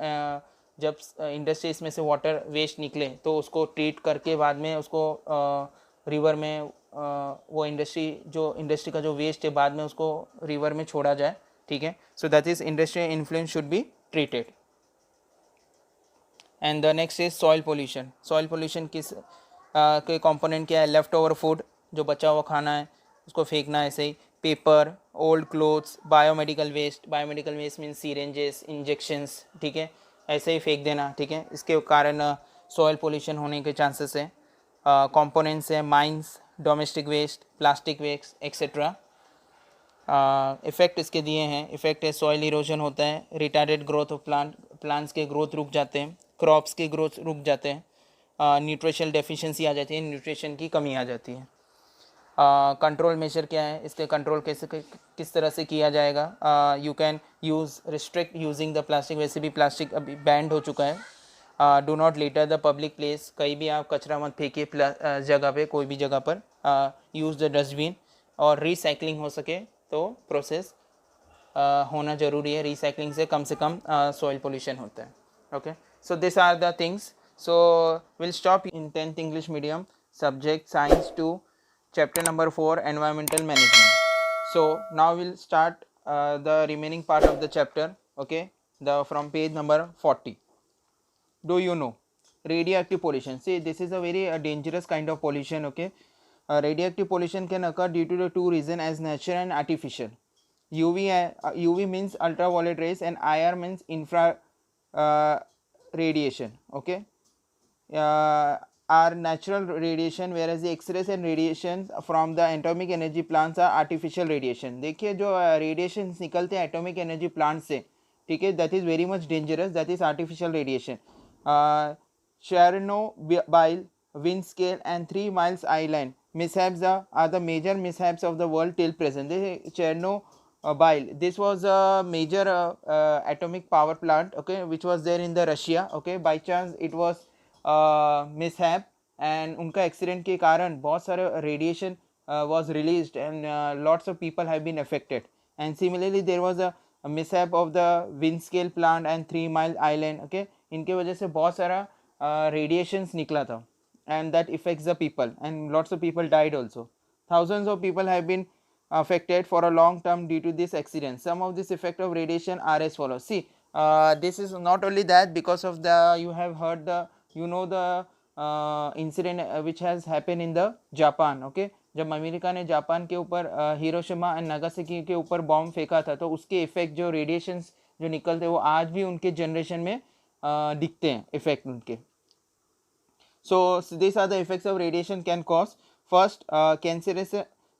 जब इंडस्ट्रीज में से वाटर वेस्ट निकले तो उसको ट्रीट करके बाद में उसको रिवर में वो इंडस्ट्री का जो वेस्ट है बाद में उसको रिवर में छोड़ा जाए. ठीक है, so that is industrial influence should be treated. And the next is soil pollution. Soil pollution किस के कंपोनेंट क्या है? लेफ्ट ओवर फूड, जो बचा हुआ खाना है उसको फेंकना ऐसे ही. Paper, old clothes, biomedical waste. Biomedical waste means syringes, injections. ठीक है, ऐसे ही फेंक देना. ठीक है, इसके कारण सॉइल पोल्यूशन होने के चांसेस है. कंपोनेंट्स है mines, domestic waste, plastic waste etcetera. Effect इसके दिए हैं. इफेक्ट है सॉइल इरोजन होता है, रिटार्डेड ग्रोथ ऑफ प्लांट्स के ग्रोथ रुक जाते हैं, क्रॉप्स के ग्रोथ रुक जाते हैं, न्यूट्रिशनल डेफिशिएंसी आ जाती है, न्यूट्रिशन की कमी आ जाती है. कंट्रोल मेजर क्या है? इसके कंट्रोल कैसे किस तरह से किया जाएगा? You can use restrict using the plastic. वैसे भी प्लास्टिक अभी बैंड हो चुका है. Do not litre the public place. कहीं भी आप कचरा मत फेंकिए जगह पे, कोई भी जगह पर. Use the dustbin. और रिसाइकलिंग हो सके तो प्रोसेस होना ज़रूरी है. रिसाइकलिंग से कम सॉइल पोल्यूशन होता है. Okay, so this are the things. So will stop in 10th English medium subject science 2 chapter number 4 environmental management. So now we'll start the remaining part of the chapter. Okay, the from page number 40. Do you know radioactive pollution? See, this is a very dangerous kind of pollution. Okay, radioactive pollution can occur due to the two reasons as natural and artificial. UV means ultraviolet rays and IR means infra radiation. Okay, are natural radiation whereas the X-rays and radiations from the atomic energy plants are artificial radiation. देखिए जो radiations निकलते हैं atomic energy plants से, ठीक है, that is very much dangerous, that is artificial radiation. Chernobyl, wind scale and 3 miles island mishaps are the major mishaps of the world till present. Chernobyl, this was a major atomic power plant, okay, which was there in the Russia. Okay, by chance it was mishap and उनका accident के कारण बहुत सारे radiation was released and lots of people have been affected. And similarly there was a mishap of the Windscale plant and 3 Mile Island. Okay, इनके वजह से बहुत सारा radiations निकला था and that affects the people and lots of people died also. Thousands of people have been affected for a long term due to this accident. Some of this effect of radiation are as follows. See, this is not only that, because of the you have heard the the incident which has happened in the Japan. Okay, जब America ने Japan के ऊपर Hiroshima and Nagasaki के ऊपर bomb फेंका था तो उसके इफेक्ट जो रेडिएशंस जो निकलते वो आज भी उनके जनरेशन में दिखते हैं इफेक्ट उनके. So these are the effects of radiation can cause. First, cancerous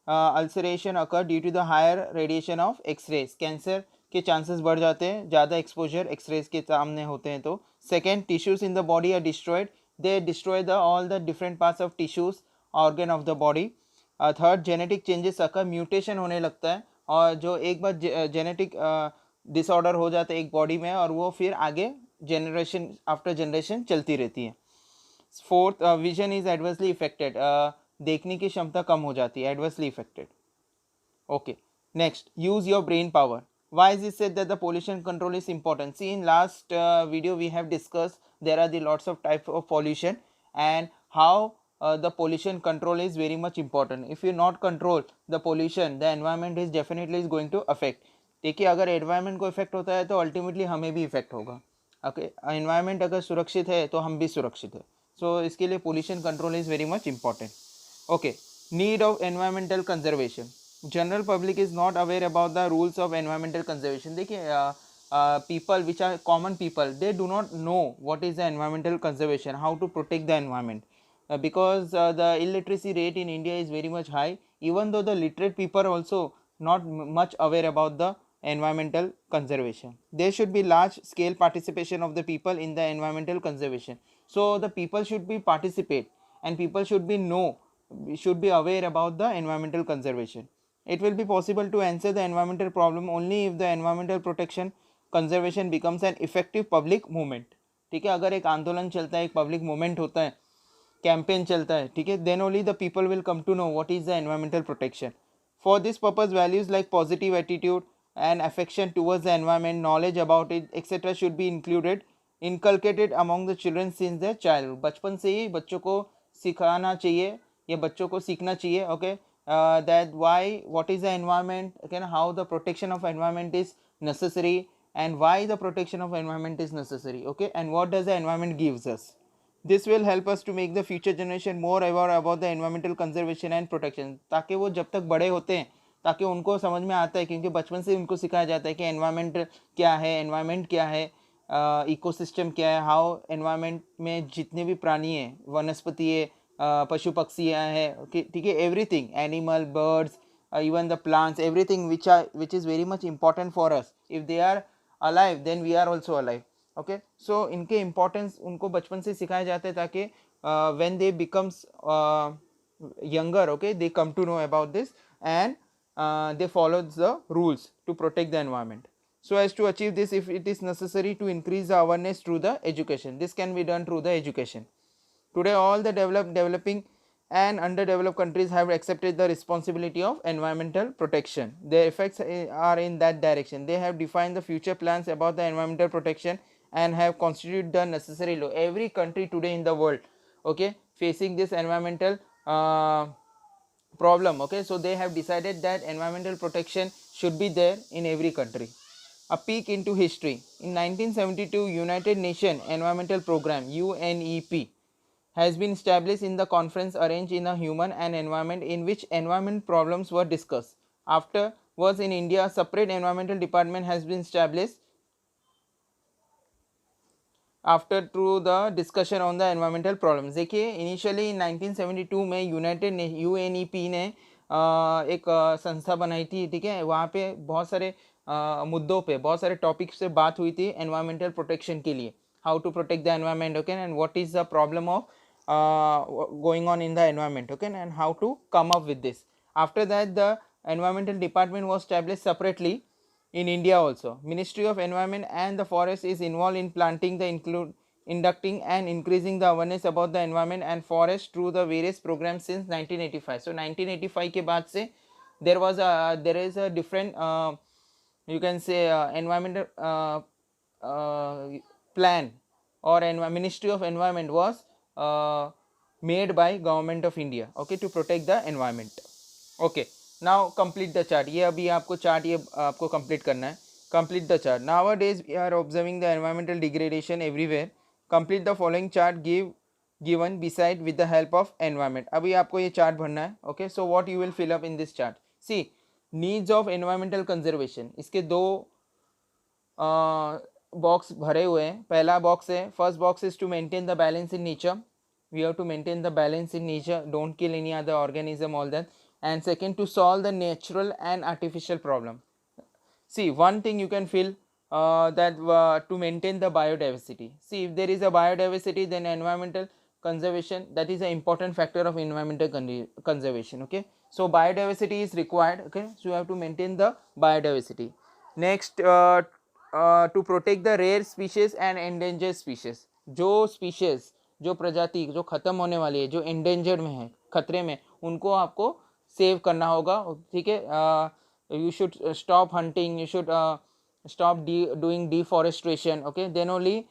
ulceration occur due to the higher radiation of X-rays. Cancer के चांसेस बढ़ जाते हैं ज़्यादा एक्सपोजर एक्सरेज के सामने होते हैं तो. Second, tissues in the body are destroyed. They destroy the all the different parts of tissues organ of the body. Third, genetic changes occur, mutation होने लगता है और जो एक बार जेनेटिक डिसऑर्डर हो जाता है एक बॉडी में और वो फिर आगे जनरेशन आफ्टर जनरेशन चलती रहती है. Fourth, vision is adversely affected. देखने की क्षमता कम हो जाती है, adversely affected. Okay, next, use your brain power. Why is it said that the pollution control is important? See, in last video we have discussed there are the lots of types of pollution and how the pollution control is very much important. If you not control the pollution, the environment is definitely is going to affect. देखिए, अगर environment को affect होता है तो ultimately हमें भी affect होगा. Okay, environment अगर सुरक्षित है तो हम भी सुरक्षित है. So इसके लिए pollution control is very much important. Okay, need of environmental conservation. General public is not aware about the rules of environmental conservation. देखिए, people which are common people, they do not know what is the environmental conservation, how to protect the environment, because the illiteracy rate in India is very much high. Even though the literate people are also not much aware about the environmental conservation. There should be large scale participation of the people in the environmental conservation. So the people should be participate and people should be aware about the environmental conservation. It will be possible to answer the environmental problem only if the environmental protection conservation becomes an effective public movement. ठीक है, अगर एक आंदोलन चलता है, एक public movement होता है, कैंपेन चलता है, ठीक है, then only the people will come to know what is the environmental protection. For this purpose, values like positive attitude and affection towards the environment, knowledge about it, etc. should be inculcated among the children since their childhood. बचपन से ही बच्चों को सिखाना चाहिए या बच्चों को सीखना चाहिए. Okay, that what is the environment, again how the protection of environment is necessary and why the protection of environment is necessary. Okay, and what does the environment gives us. This will help us to make the future generation more aware about the environmental conservation and protection. ताकि वो जब तक बड़े होते हैं ताकि उनको समझ में आता है, क्योंकि बचपन से उनको सिखाया जाता है कि एनवायरनमेंट क्या है, एनवायरनमेंट क्या है, इकोसिस्टम क्या है, हाउ एनवायरनमेंट में जितने भी प्राणी हैं, वनस्पति है, पशु पक्षियाँ हैं, ठीक है, everything, animal, birds, even the plants, everything which is very much important for us. If they are alive, then we are also alive. Okay, so इनके importance उनको बचपन से सिखाया जाता है ताकि when they becomes younger, okay, they come to know about this and they follow the rules to protect the environment. So as to achieve this, if it is necessary to increase the awareness through the education, this can be done through the education. Today, all the developing and underdeveloped countries have accepted the responsibility of environmental protection. Their effects are in that direction. They have defined the future plans about the environmental protection and have constituted the necessary law. Every country today in the world, okay, facing this environmental problem, okay, so they have decided that environmental protection should be there in every country. A peek into history. In 1972, United Nations Environmental Program, UNEP, has been established in the conference arranged in a human and environment in which environment problems were discussed. Afterwards, in India, a separate environmental department has been established after through the discussion on the environmental problems. देखिए, initially 1972 में United UNEP ने एक संस्था बनाई थी, ठीक है, वहाँ पे बहुत सारे मुद्दों पे, बहुत सारे टॉपिक्स से बात हुई थी एनवायरमेंटल प्रोटेक्शन के लिए, how to protect the environment, okay, and what is the problem of going on in the environment, okay, and how to come up with this. After that, the environmental department was established separately in India also. Ministry of Environment and the Forest is involved in planting the inducting and increasing the awareness about the environment and forest through the various programs since 1985. So 1985 के बाद से there is a different you can say environmental plan or Ministry of Environment was made by Government of India, okay, to protect the environment. Okay, now complete the chart. ये अभी आपको chart ये आपको complete करना है. Complete the chart. Nowadays we are observing the environmental degradation everywhere. Complete the following chart given beside with the help of environment. अभी आपको ये चार्ट भरना है. Okay, so what you will fill up in this chart? See, needs of environmental conservation. इसके दो box भरे हुए हैं. पहला बॉक्स है, first box is to maintain the balance in nature. We have to maintain the balance in nature, don't kill any other organism, all that. And second, to solve the natural and artificial problem. See, one thing you can feel that to maintain the biodiversity. See, if there is a biodiversity, then environmental conservation, that is an important factor of environmental conservation. Okay, so biodiversity is required. Okay, so you have to maintain the biodiversity. Next, to protect the rare species and endangered species. जो species, जो प्रजाति जो खत्म होने वाली है, जो endangered में है, खतरे में, उनको आपको सेव करना होगा. ठीक है, you should stop hunting, you should stop doing deforestation. Okay, then only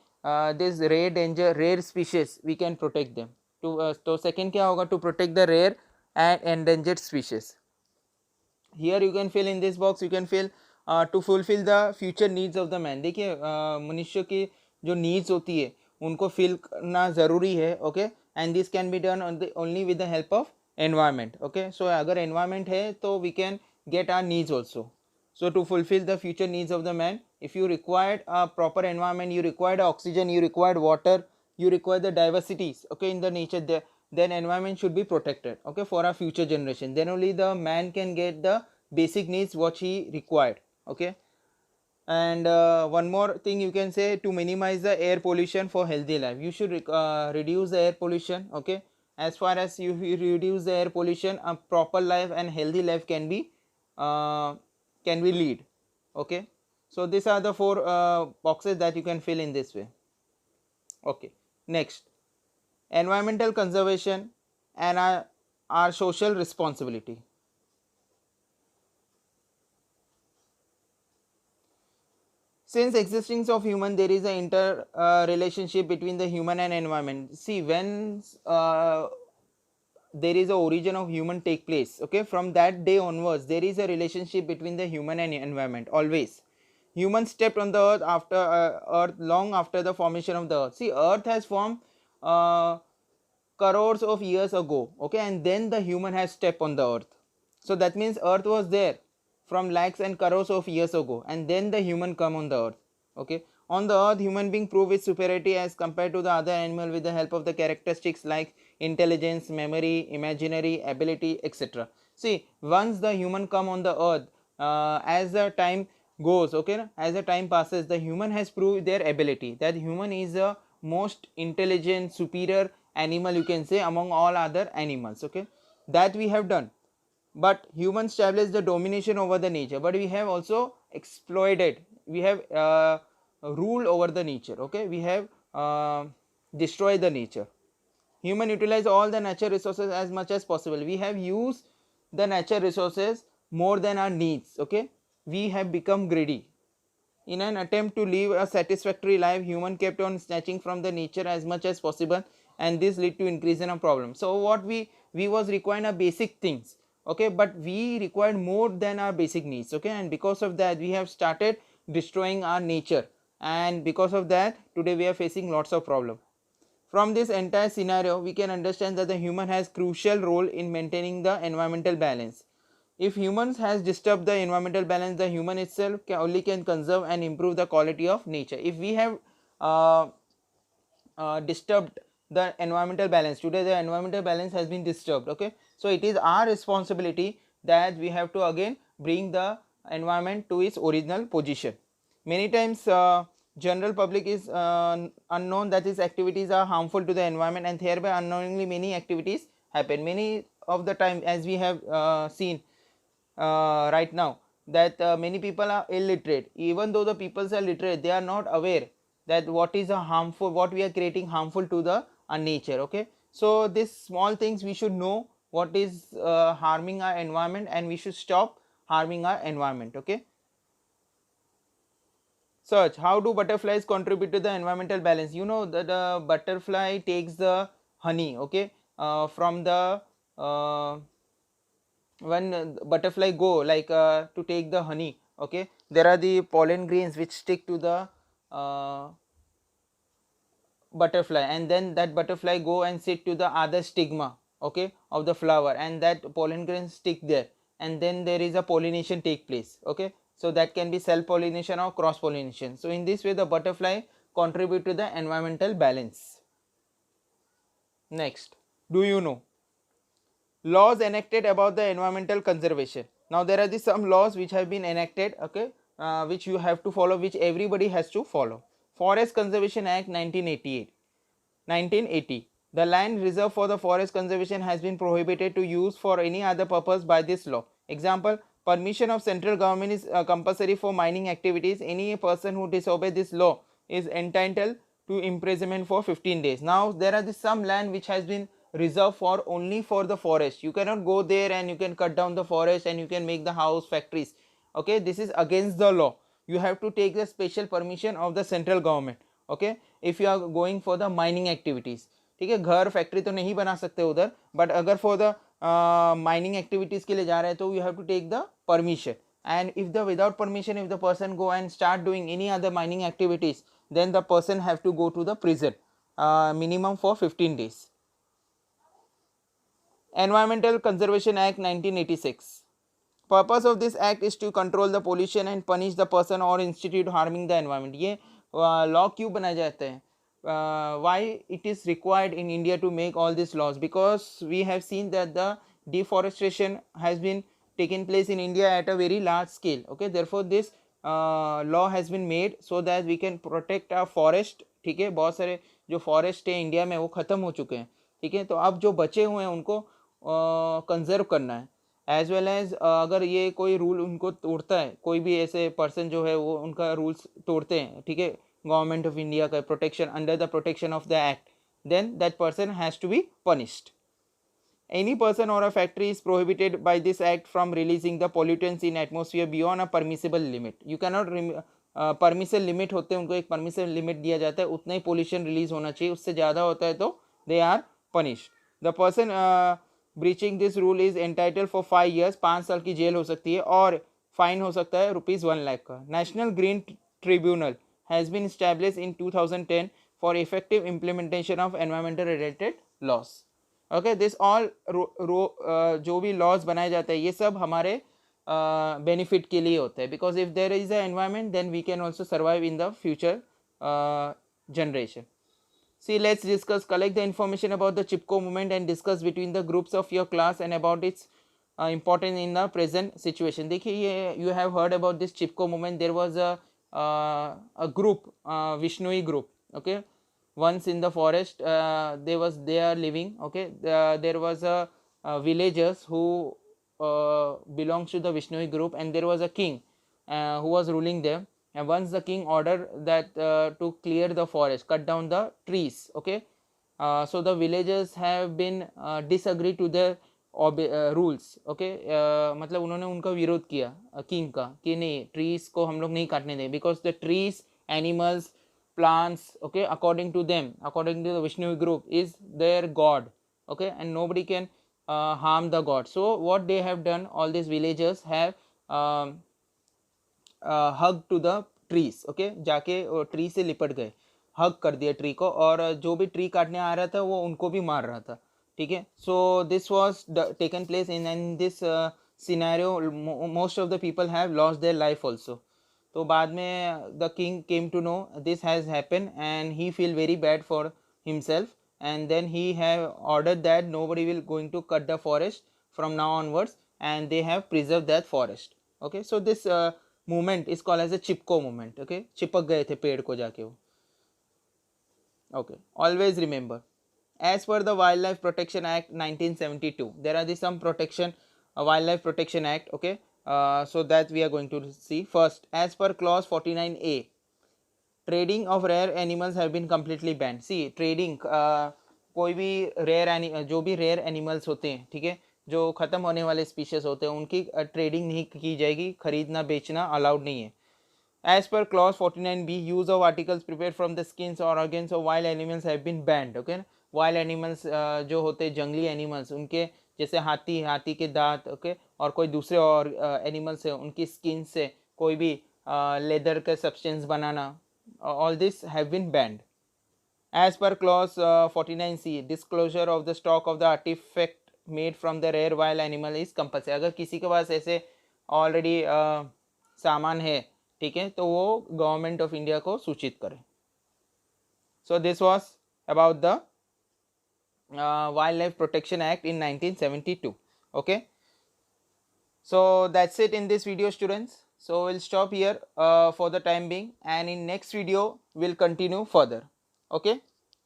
this rare species we can protect them. तो second क्या होगा, to protect the rare and endangered species. Here you can fill in this box, you can fill to fulfill the future needs of the man. देखिए मनुष्य की जो needs होती है उनको fill करना ज़रूरी है. Okay, and this can be done only with the help of environment. Okay, so अगर environment है तो we can get our needs also. So to fulfill the future needs of the man, if you required a proper environment, you required oxygen, you required water, you require the diversities, okay, in the nature there, then environment should be protected, okay, for our future generation. Then only the man can get the basic needs what he required. Okay, and one more thing you can say, to minimize the air pollution for healthy life, you should reduce the air pollution. Okay, as far as you reduce the air pollution, a proper life and healthy life can be lead. Okay, so these are the four boxes that you can fill in this way. Okay, next, environmental conservation and our social responsibility. Since existence of human, there is an relationship between the human and environment. See, when there is a origin of human take place, okay, from that day onwards there is a relationship between the human and environment. Always humans stepped on the earth after earth long after the formation of the earth. See, earth has formed crores of years ago, okay, and then the human has stepped on the earth. So that means earth was there from lakhs and crores of years ago, and then the human come on the earth. Okay, on the earth human being prove its superiority as compared to the other animal with the help of the characteristics like intelligence, memory, imaginary ability, etc. See, once the human come on the earth, as the time goes, okay, as the time passes, the human has proved their ability, that human is the most intelligent, superior animal, you can say, among all other animals. Okay, that we have done. But humans established the domination over the nature, but we have also exploited, we have ruled over the nature. Okay, we have destroyed the nature. Human utilize all the natural resources as much as possible. We have used the natural resources more than our needs. Okay, we have become greedy. In an attempt to live a satisfactory life, human kept on snatching from the nature as much as possible, and this led to increase in a problem. So what we was requiring are basic things, okay, but we required more than our basic needs. Okay, and because of that we have started destroying our nature, and because of that today we are facing lots of problems. From this entire scenario we can understand that the human has crucial role in maintaining the environmental balance. If humans has disturbed the environmental balance, the human itself only can conserve and improve the quality of nature. If we have disturbed the environmental balance, today the environmental balance has been disturbed. Okay, so it is our responsibility that we have to again bring the environment to its original position. Many times general public is unknown that these activities are harmful to the environment, and thereby unknowingly many activities happen. Many of the time, as we have seen right now, that many people are illiterate. Even though the peoples are literate, they are not aware that what is a harmful, what we are creating harmful to the nature. Okay, so these small things we should know what is harming our environment, and we should stop harming our environment. Okay, search, how do butterflies contribute to the environmental balance? You know that the butterfly takes the honey, okay, from the when butterfly go like to take the honey, okay, there are the pollen grains which stick to the butterfly, and then that butterfly go and sit to the other stigma, okay, of the flower, and that pollen grains stick there, and then there is a pollination take place. Okay, so that can be self pollination or cross pollination. So in this way the butterfly contribute to the environmental balance. Next, do you know laws enacted about the environmental conservation? Now there are some laws which have been enacted, okay, which you have to follow, which everybody has to follow. Forest Conservation Act 1980. The land reserved for the forest conservation has been prohibited to use for any other purpose by this law. Example, permission of central government is compulsory for mining activities. Any person who disobey this law is entitled to imprisonment for 15 days. Now there are some land which has been reserved for only for the forest. You cannot go there and you can cut down the forest and you can make the house, factories. Okay, this is against the law. You have to take the special permission of the central government. Okay, if you are going for the mining activities. ठीक है, घर factory तो नहीं बना सकते उधर, but अगर for the mining activities के लिए जा रहे हैं तो you have to take the permission. And if the without permission, if the person go and start doing any other mining activities, then the person have to go to the prison minimum for 15 days. Environmental Conservation Act 1986. Purpose of this act is to control the pollution and punish the person or institute harming the environment. ये law क्यों बनाए जाते हैं? Why it is required in India to make all these laws? Because we have seen that the deforestation has been taken place in India at a very large scale. Okay, therefore this law has been made so that we can protect our forest. ठीक है, बहुत सारे जो forest है India में वो ख़त्म हो चुके हैं. ठीक है, तो अब जो बचे हुए हैं उनको कंजर्व करना है. एज वेल एज अगर ये कोई रूल उनको तोड़ता है, कोई भी ऐसे पर्सन जो है वो उनका रूल्स तोड़ते हैं, ठीक है, गवर्नमेंट ऑफ इंडिया का protection, under the protection of the act, then that person has to be punished. Any person or a factory is prohibited by this act from releasing the pollutants in atmosphere beyond a permissible limit. You cannot permissible limit होते हैं, उनको एक permissible limit दिया जाता है, उतना ही pollution release होना चाहिए, उससे ज़्यादा होता है तो they are punished. The person breaching this rule is entitled for 5 years, 5 साल की जेल हो सकती है और फाइन हो सकता है ₹1,00,000 का. National Green Tribunal has been established in 2010 for effective implementation of environmental related laws. Okay, this all जो भी laws बनाए जाते हैं ये सब हमारे benefit के लिए होते हैं, because if there is an environment then we can also survive in the future generation. See, let's discuss, collect the information about the Chipko movement and discuss between the groups of your class and about its importance in the present situation. देखिए, you have heard about this Chipko movement. There was a group, Vishnoi group. Okay, once in the forest they are living. Okay, there was a villagers who belongs to the Vishnoi group, and there was a king who was ruling them. And once the king ordered that to clear the forest, cut down the trees. Okay, so the villagers have been disagree to their rules. Okay, मतलब उन्होंने उनका विरोध किया king का कि नहीं, trees को हम लोग नहीं काटने दें, because the trees, animals, plants, okay, according to them, according to the Vishnu group, is their god. Okay, and nobody can harm the god. So what they have done, all these villagers have hug to the trees. Okay, जाके tree से लिपट गए, हग कर दिया tree को, और जो भी ट्री काटने आ रहा था वो उनको भी मार रहा था. ठीक है, so this was taken place in this scenario. Most of the people have lost their life also. तो बाद में the king came to know this has happen and he feel very bad for himself, and then he have ordered that nobody will going to cut the forest from now onwards, and they have preserve that forest. Okay, so this movement is called as a Chipko movement. Okay, चिपक गए थे पेड़ को जाके वो. Okay, always remember, as per the Wildlife Protection Act 1972, there are some protection, Wildlife Protection Act. Okay, so that we are going to see. First, as per clause 49A, trading of rare animals have been completely banned. See, trading, कोई भी rare जो भी rare animals होते हैं, ठीक है, जो ख़त्म होने वाले species होते हैं, उनकी trading नहीं की जाएगी, खरीदना बेचना allowed नहीं है. As per clause 49B, use of articles prepared from the skins or organs of wild animals have been banned. Okay, wild animals जो होते हैं, जंगली एनिमल्स, उनके जैसे हाथी के दांत, ओके, और कोई दूसरे और एनिमल्स है उनकी स्किन से कोई भी लेदर का सब्सटेंस बनाना, all this have been banned. As per clause 49C, disclosure of the stock of the artifact made from the rare wild animal is compulsory. अगर किसी के पास ऐसे ऑलरेडी सामान है, ठीक है, तो वो गवर्नमेंट ऑफ इंडिया को सूचित करें. सो this was about the Wildlife Protection Act in 1972. Okay, so that's it in this video, students. So we'll stop here for the time being, and in next video we'll continue further. Okay,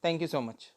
thank you so much.